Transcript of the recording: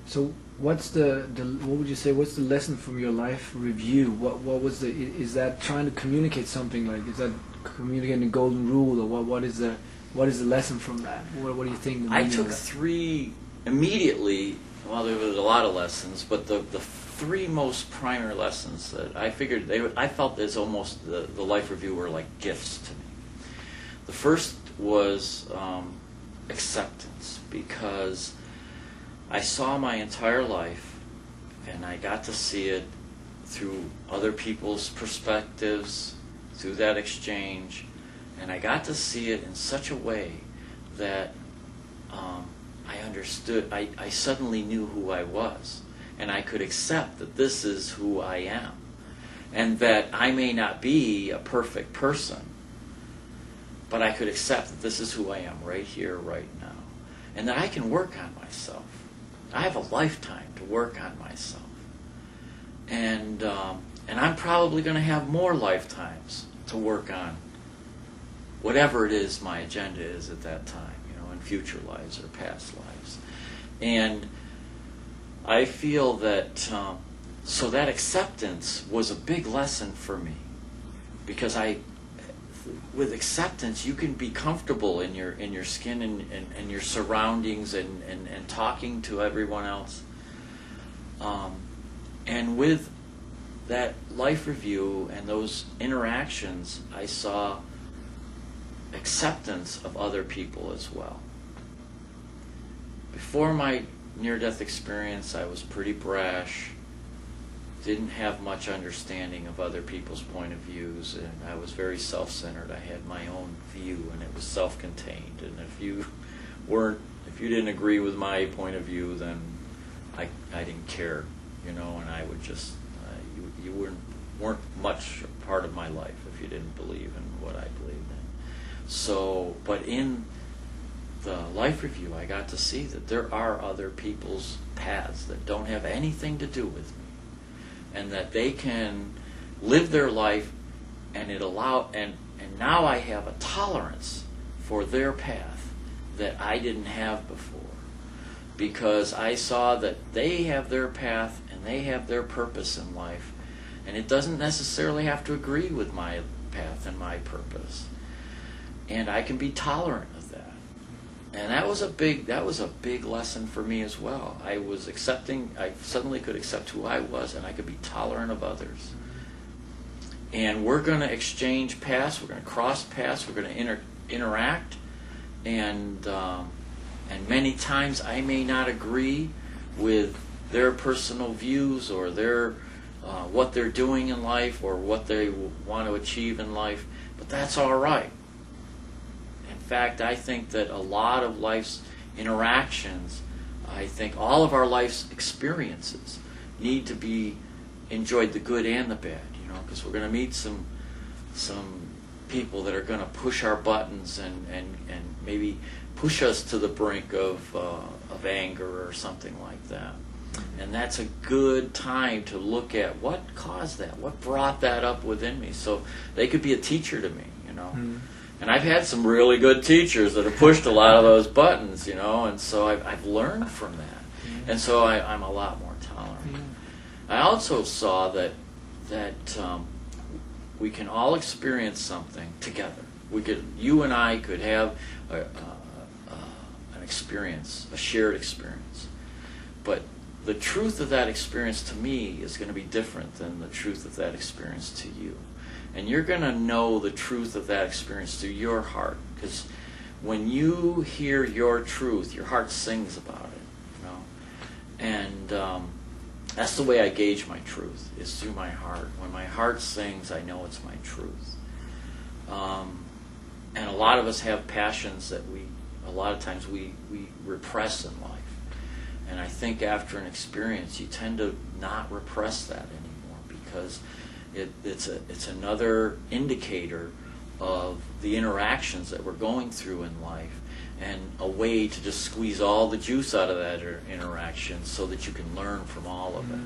So what's the what would you say? What's the lesson from your life review? What was the is that trying to communicate something, like is that communicating the golden rule, or what is the lesson from that? What do you think? The I meaning took of that? three immediately. Well, there was a lot of lessons, but the three most primary lessons that I figured I felt as almost the life review were like gifts to me. The first was acceptance, because I saw my entire life, and I got to see it through other people's perspectives, through that exchange, and I got to see it in such a way that I understood, I suddenly knew who I was, and I could accept that this is who I am, and that I may not be a perfect person, but I could accept that this is who I am right here, right now, and that I can work on myself. I have a lifetime to work on myself, and I'm probably going to have more lifetimes to work on whatever it is my agenda is at that time, in future lives or past lives. And I feel that so that acceptance was a big lesson for me, because with acceptance you can be comfortable in your skin and your surroundings and talking to everyone else. And with that life review and those interactions, I saw acceptance of other people as well. Before my near-death experience, I was pretty brash, didn't have much understanding of other people's point of views, and I was very self-centered. I had my own view, and it was self-contained. And if you didn't agree with my point of view, then I didn't care, and I would just you weren't much a part of my life if you didn't believe in what I believed in. So, but in the life review, I got to see that there are other people's paths that don't have anything to do with me, and that they can live their life, and and now I have a tolerance for their path that I didn't have before, because I saw that they have their path and they have their purpose in life, and it doesn't necessarily have to agree with my path and my purpose, and I can be tolerant of that. And that was a big lesson for me as well. I suddenly could accept who I was, and I could be tolerant of others. And we're going to exchange paths, we're going to cross paths, we're going to interact, and many times I may not agree with their personal views or their what they're doing in life or what they want to achieve in life, but that's all right. In fact, I think that a lot of life's interactions, I think all of our life's experiences need to be enjoyed, the good and the bad, because we're going to meet some people that are going to push our buttons and maybe push us to the brink of anger or something like that. And that's a good time to look at what caused that, what brought that up within me. So they could be a teacher to me, Mm. And I've had some really good teachers that have pushed a lot of those buttons, and so I've learned from that. And so I'm a lot more tolerant. I also saw that we can all experience something together. You and I could have an experience, a shared experience. But the truth of that experience to me is going to be different than the truth of that experience to you. And you're going to know the truth of that experience through your heart, because when you hear your truth, your heart sings about it, And that's the way I gauge my truth, is through my heart. When my heart sings, I know it's my truth. And a lot of us have passions that a lot of times we repress in life. And I think after an experience, you tend to not repress that anymore, because it's another indicator of the interactions that we're going through in life, and a way to just squeeze all the juice out of that interaction so that you can learn from all of it.